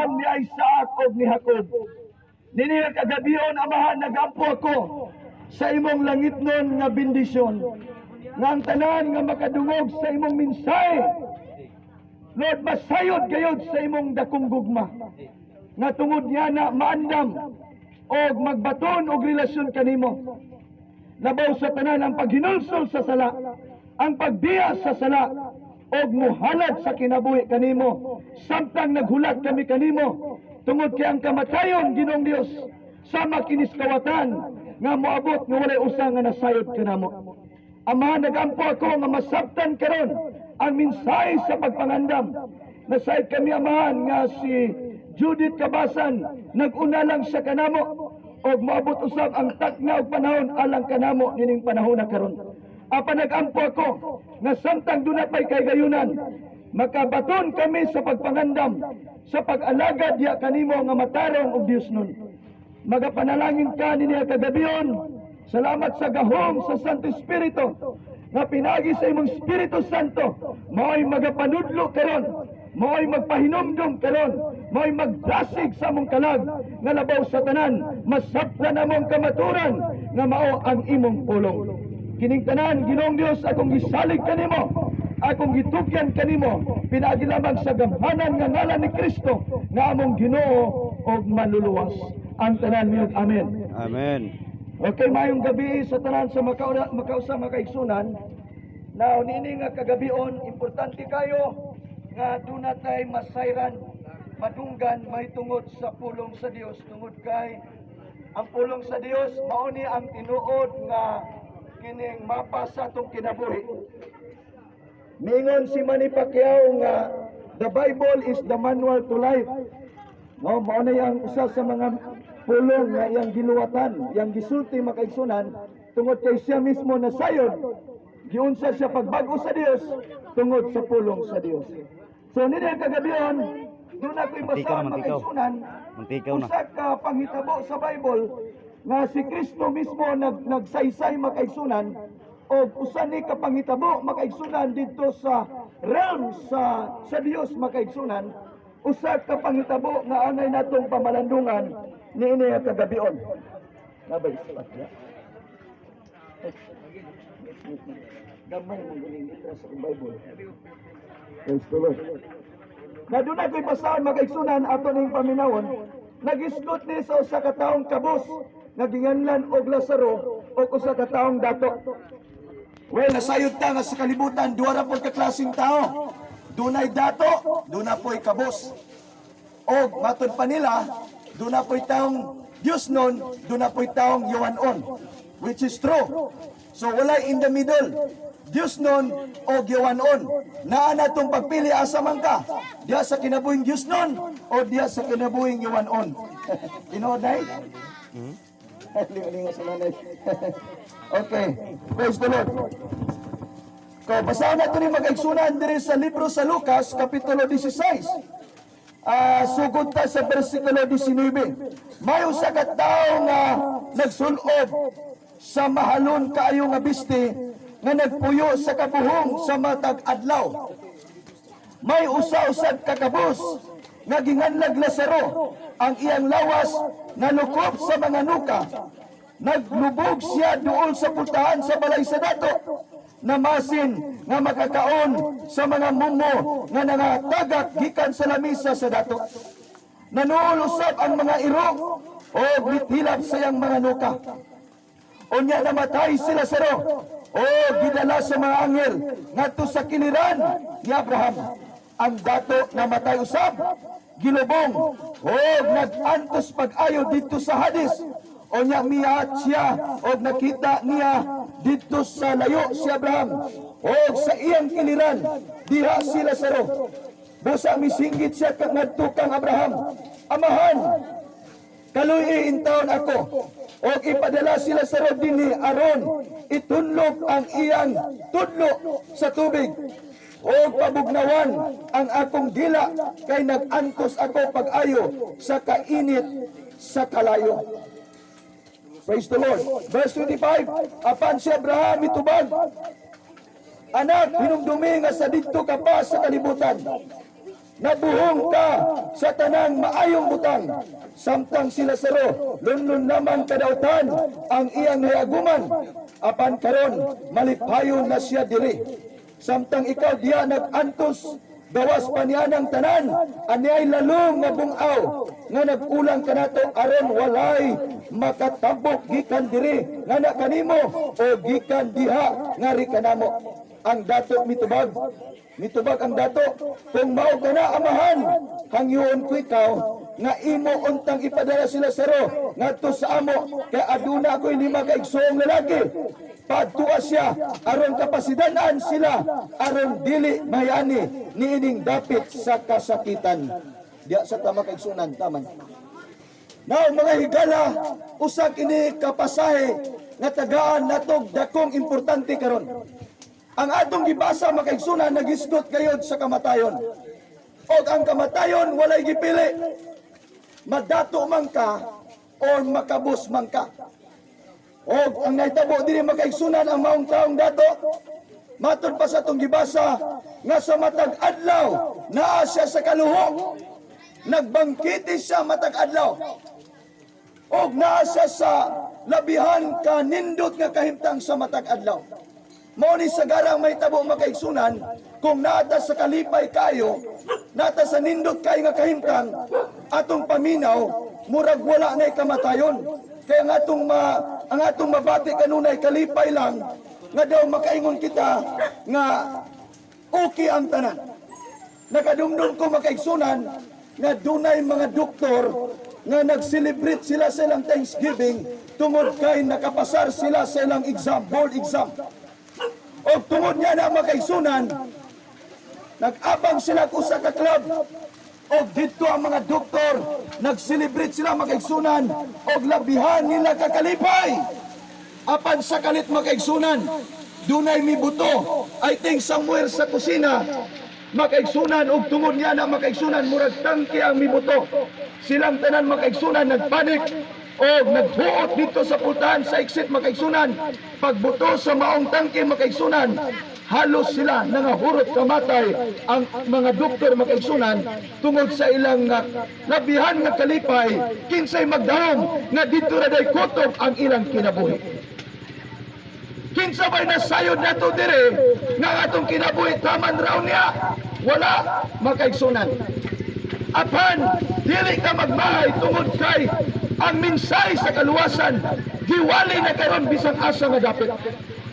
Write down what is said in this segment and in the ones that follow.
amahan ni Isaac o ni Jacob. Nini nga kagabion, amahan, nagampo ako sa imong langitnon nga bendisyon. Nga ang tanan nga makadungog sa imong mensahe. Lord, masayod gayod sa imong dakong gugma. Nga tungod niya na maandam o magbaton og relasyon kanimo. Labaw sa tanan ang paghinulsol sa sala, ang pagbiya sa sala, og muhalad sa kinabuhi kanimo. Samtang naghulat kami kanimo, tungod kay ang kamatayon, Ginoong Dios, sama kiniskawatan, nga moabot nga walay usa nga nasayod kanamo. Ama, nagampo ako nga masabtan karon ang mensahe sa pagpangandam. Nasayod kami, amahan, nga si Judith Cabasan, nag-una lang sa kanamo, og moabot usab ang takna og panahon alang kanamo nining panahon na karon. Apa nagampo ako nga samtang duna pay kaygayunan, makabaton kami sa pagpangandam, sa pag-alagad diya kanimo nga matarong og Dios nun. Magapanalangin ka niya kagabion. Salamat sa gahom sa Santo Espiritu nga pinagi sa imong Espiritu Santo, mao'y magapanudlo karon, mao'y magpahinumdum karon, mao'y magdasig sa among kalag nga labaw sa tanan, masaplan among kamaturan nga mao ang imong pulong. Kining tanan, Ginoong Dios, akong gisalig kanimo, akong gitukyan kanimo, pinagi lamang sa gamhanan nga ngalan ni Kristo nga among Ginoo og maluluwas. Ang tanan niyo, amen. Amen. Okay, mayong gabi sa tanan sa makausa makaigsunan. Now, nini nga kagabion, importante kayo nga duna tay masayran, madunggan, may tungod sa pulong sa Dios. Tungod kay ang pulong sa Dios, mao ni ang tinuod nga kining mapa sa atong kinabuhi. Mingon si Manny Pacquiao nga the Bible is the manual to life. No, mao na yang usa sa mga pulong nga iyang giluwatan, iyang gisulti makaigsunan, tungod kay siya mismo nasayod, giunsa siya pagbago sa Dios tungod sa pulong sa Dios. So nini ang kagabion, doon ako'y basahan makaigsunan, usa ka panghitabo sa Bible nga si Kristo mismo nagsaysay makaigsunan, o usa ni ka panghitabo makaigsunan dito sa realm sa Dios makaigsunan, usa ka panghitabo nga angay natong pamalandungan niini nga kagabion. Nabay salat ya. Gamay mo galing itra sa Bible. Praise the Lord. Na doon ako'y basahan makaigsunan ato ning paminawon, nagisgot ni sa usa ka taong kabus nga ginganlan og Lazaro o usa ka taong dato. Well, nasayod ta nga sa kalibutan duha ra pod ka klaseng tao. Dunay dato, duna po'y kabus. Og matod pa nila, duna po'y taong Dios nun, duna po'y taong Yohanon, which is true. So wala in the middle. Dios nun o Yohanon. Naa na itong pagpili asa man ka. Diya sa kinabuhing Dios nun o diya sa kinabuhing Yohanon. Tinoday? Lingo sa nanay. Okay. Praise the Lord. Kung basahan natin yung mag-aigsunan diri sa libro sa Lucas, Kapitulo 16. Sugod ta sa versikulo 19. May usa ka tawo nga nagsulob sa mahalon kaayo nga biste nga nagpuyo sa kabuhong sa matag adlaw. May usa-usad kakabus nga ginganlag Lazaro, ang iyang lawas nalukop sa mga nuka. Naglubog siya duol sa pultahan sa balay sa dato, namasin nga makakaon sa mga mumo nga nangatagak gikan sa lamisa sa dato. Nanuulusab ang mga iro o bitilap sa iyang mga nuka. Unya namatay si Lazaro o gidala sa mga anghel ngadto sa kiliran ni Abraham. Ang dato namatay usab, gilubong o nagantos pag-ayo dito sa Hades. O niya miyahat siya o nakita niya dito sa layo si Abraham o sa iyang kiliran diha si Lazaro. Busa misinggit siya kag ngadto kang Abraham, amahan, kaluy intawon ako o ipadala si Lazaro dinhi aron itunlok ang iyang tudlo sa tubig o pabugnawan ang akong dila kay nagantos ako pag-ayo sa kainit sa kalayo. Praise the Lord. Verse 25, apan si Abraham itubag, anak, hinumdumi nga sa dito ka pa sa kalibutan. nabuhong ka sa tanang maayong butang. Samtang sila saro, lunlun naman kadautan ang iyang hayaguman. Apan karon malipayon na siya diri. Samtang ikaw diya nag-antos, gawas pa niya ng tanan, anyay lalong nga bungaw, nga nagkulang ka nato aron walay makatabok gikan diri, nga na kanimo o gikan diha nga ri kanamo. Ang dato mitubag ang dato, kung mao ka na amahan, hangyoon ko ikaw, nga imo untang ipadala sila saro, ngadto sa amo, kay aduna ako'y 5 kaigsoong lalaki. Padtua siya, aron kapasidanan sila, aron dili mayani, niining dapit sa kasakitan. Diya sa tama kaigsunan, taman. Now, mga higala, usa kini kapasahe, nga tagaan natog dakong importante karon. Ang atong gibasa makaigsunan nagisgot gayud sa kamatayon. Og ang kamatayon walay gipili. Madato man ka o makabus man ka. Og ang naitabo diri makaigsunan ang maong taong dato. Matod pa sa atong gibasa nga sa matag adlaw naa siya sa kaluho. Nagbangkiti siya matag adlaw. Og naa siya sa labihan ka nindot nga kahimtang sa matag adlaw. Mao ni sa garang may tabo makaigsunan, kung nata sa kalipay kayo, nata sa nindot kay nga kahimtang, atong paminaw, murag wala na'y kamatayon. Kaya ang atong mabati kanunay kalipay lang, nga daw makaingon kita, nga okay ang tanan. Nakadumdum ko makaigsunan, nga dunay mga doktor, nga nag-celebrate sila sa ilang Thanksgiving, tungod kay nakapasar sila sa ilang exam, board exam. O tungod niya na makaigsunan, nag-abang sila ko sa ka-club. O dito ang mga doktor, nag-celebrate sila makaigsunan, o labihan nila kakalipay. Apan sa kalit makaigsunan, dunay mi buto. I think somewhere sa kusina, makaigsunan, o tungod niya na makaigsunan, murag tangke ang mi buto. Silang tanan makaigsunan, nagpanik, o nagbuot dito sa pultahan sa exit makaigsunan. Pagbuto sa maong tangke makaigsunan, halos sila nangahurot kamatay ang mga doktor makaigsunan tungod sa ilang labihan nga kalipay, kinsay magdahom nga dito ra day kutob ang ilang kinabuhi. Kinsa bay nasayod nato dire nga atong kinabuhi taman raw niya, wala makaigsunan. Apan dili ka magmahay tungod kay ang minsay sa kaluwasan, giwali na karon bisang asa nga dapit.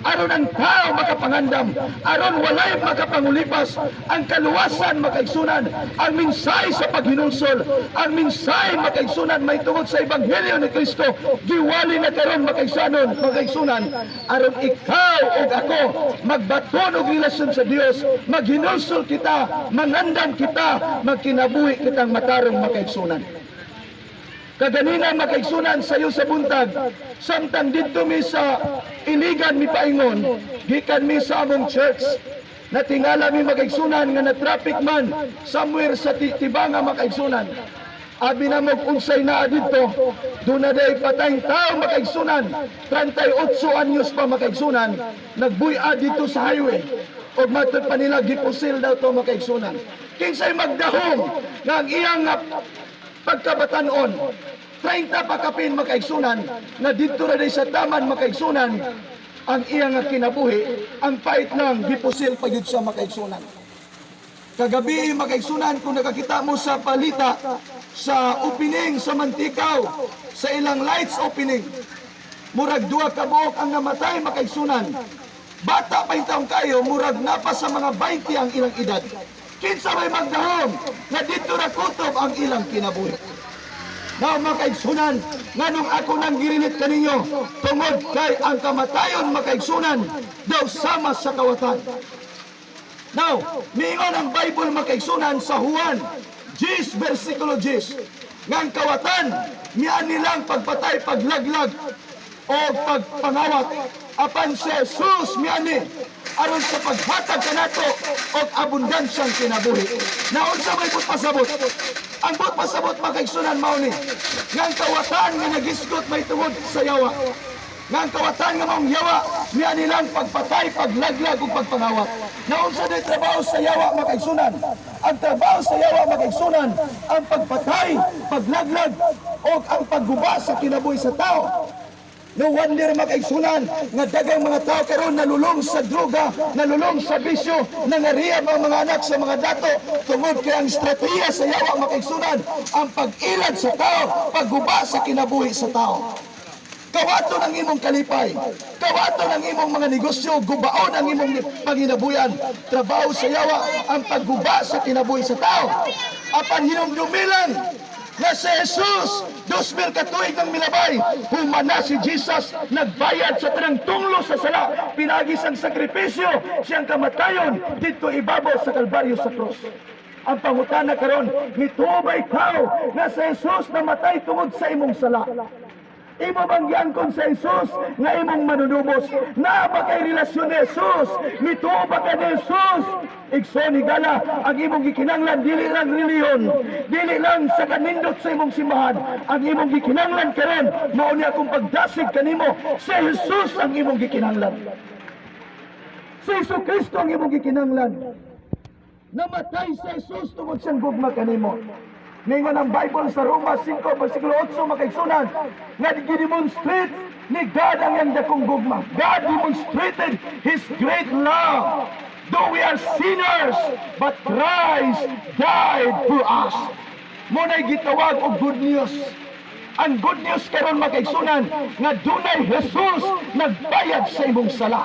Aron ang tao makapangandam, aron walay makapangulipas, ang kaluwasan makaigsunan, ang minsay sa paghinulsol, ang minsay makaigsunan may tungod sa Ebanghelyo ni Kristo, giwali na karon makaigsunan, aron ikaw o ako magbaton og relasyon sa Dios, maghinulsol kita, mangandam kita, magkinabuhi kitang matarong makaigsunan. Kaganina makaigsunan sayo sa buntag, samtang dito mi sa iligan mi paingon, gikan mi sa among church, natingala mi makaigsunan nga na traffic man somewhere sa Tibanga makaigsunan. Abi na mo unsay naa dito, doon na day patayng tao makaigsunan, 38 anyos pa makaigsunan, nagbuya dito sa highway. O matod pa nila gipusil daw to makaigsunan. Kinsay magdahom nga ang iyang pagkabatanon, 30 pa kapin makaigsunan, na dito na sa taman makaigsunan, ang iyang kinabuhi, ang pait lang, gipusil pa yun sa makaigsunan. Kagabi makaigsunan, kung nakakita mo sa palita, sa opening, sa Mantikaw, sa ilang lights opening, murag 2 ka buok ang namatay makaigsunan. Bata pa yung taong kayo, murag na pa sa mga 20 ang ilang edad. Kinsa may magdahom na dito na kutob ang ilang kinabuhi. Now makaigsunan, nganong ako nang girilit kaninyo, tungod kay ang kamatayon makaigsunan, daw sama sa kawatan. Now, miingon ang Bible makaigsunan sa Juan 10 versikulo 10, ngang kawatan, miyan nilang pagpatay, paglaglag, o pagpangawat, apan si Jesus miani, aron sa paghatag kanato og abundansyang kinabuhi. Naunsa may pasabot? Ang pasabot makaigsunan mao ni ngang kawatan nga nagisgot may tungod sa yawa. nga ang kawatan nga mong yawa niya nilang pagpatay, paglaglag ug pagpangawat. Naunsa day trabaho sa yawa makaigsunan? Ang trabaho sa yawa makaigsunan ang pagpatay, paglaglag o ang pagguba sa kinabuhi sa tao. No wonder makaigsunan nga daghang mga tao karon nalulong sa droga, nalulong sa bisyo, nangariyab ang mga anak sa mga dato tungod kay ang estratehiya sa yawa makaigsunan ang pag-ilad sa tao, pagguba sa kinabuhi sa tao. Kawaton ang imong kalipay, kawaton ang imong mga negosyo, gubaon ang imong panginabuyan. Trabaho sa yawa ang pagguba sa kinabuhi sa tao. Apan hinumdumilan nga si Jesus, 2,000 katuig ng milabay, humana si Jesus, nagbayad sa tanang tunglo sa sala, pinagis ang sakripisyo, siyang kamatayon, dito ibabaw sa Kalbaryo sa krus. Ang pangutana karon, mitubay tao nga si Jesus namatay tungod sa imong sala. Imo bang giangkon sa Jesus nga imong manunubos? Na ba kay relasyon ni Jesus? Mituo ba ka ni Jesus? Igsoon gala ang imong gikinanglan dili lang reliyon, dili lang sa kanindot sa imong simbahan. Ang imong gikinanglan karon mao ni akong pagdasig kanimo. Si Jesus ang imong gikinanglan. Si Jesucristo ang imong gikinanglan. Namatay si Jesus tungod siyang gugma kanimo. Ngayon ang Bible sa Roma 5, versikulo 8, makaigsunan, nga gidemonstrate ni God ang iyang dakong gugma. God demonstrated His great love. Though we are sinners, but Christ died for us. Muna'y gitawag og good news. Ang good news karon makaigsunan, nga dunay Jesus nagbayad sa imong sala.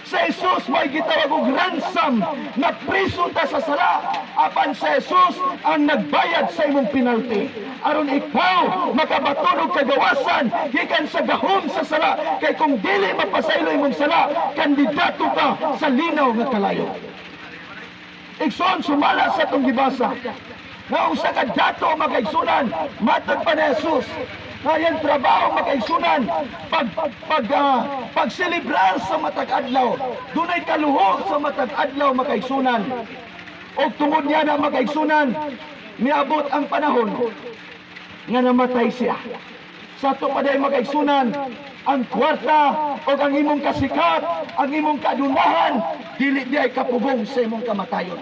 Sa Jesus may gitawag og ransom na priso ta sa sala. Apan sa Jesus ang nagbayad sa imong penalty. Aron ikaw makabaton og kagawasan gikan sa gahom sa sala. Kay kung dili mapasaylo imong sala, kandidato ka sa linaw nga kalayo. Igsoon sumala sa itong gibasa. Nga usa ka dato makaigsunan, matod pa ni Jesus. Ngayon trabaho makaigsunan pagselebrar sa matag adlaw. Dunay kaluho sa matag adlaw makaigsunan. Og tungod niya na makaigsunan, miabot ang panahon nga namatay siya. Sa to pa day makaigsunan, ang kwarta o ang imong kasikat, ang imong kadunahan, dili diay kapugong sa imong kamatayon.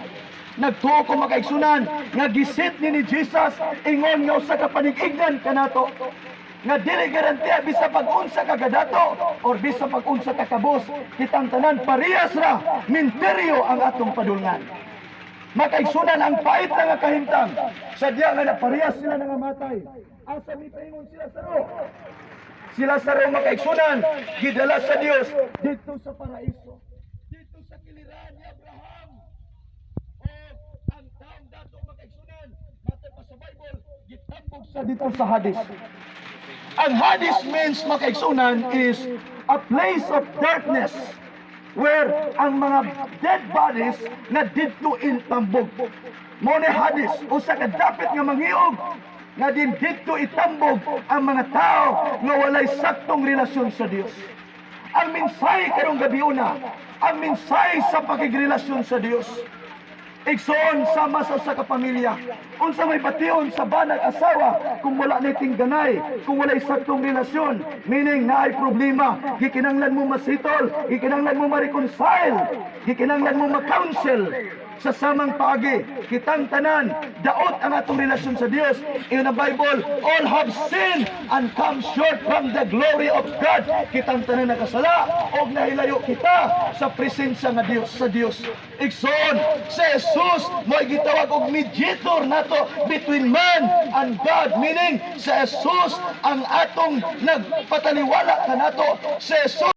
Nagtuo ko makaigsunan nga gisit ni Jesus ingon nga usa ka panig-ignan kanato nga dili garantiya bisa pag-unsa ka kadato or bisa pag-unsa ka kabos, kitang tanan parehas ra minteryo ang atong padulngan. Makaigsunan ang pait na nga kahimtang sadya nga naparehas sila nga matay. Asa mi paingon sila saro? Sila saro makaigsunan gidala sa Dios dito sa paraiso, dito sa kiliran ni Abraham. Ang taong dato makaigsunan matay pa sa Bible gitambog sa dito sa Hades. Ang Hades means makaigsunan is a place of darkness where ang mga dead bodies na didto intambog. Mo ni Hades usa ka dapit nga mangiog nga din didto itambog ang mga tao nga walay saktong relasyon sa Dios. Ang mensahe karong gabiuna, ang mensahe sa pakigrelasyon sa Dios. Igsoon sama sa usa ka pamilya. Unsa may bation sa banag asawa kung wala na tingganay, kung wala saktong relasyon, meaning naay problema, gikinanglan mo masitol, gikinanglan mo ma-reconcile, gikinanglan mo ma-counsel sa samang paagi. Kitang tanan daot ang atong relasyon sa Dios. In the Bible, all have sinned and come short from the glory of God. Kitang tanan nakasala og nahilayo kita sa presensya nga Dios sa Dios. Igsoon sa Jesus mo'y gitawag og mediator nato between man and God, meaning sa Jesus ang atong nagpataliwala kanato. Sa Jesus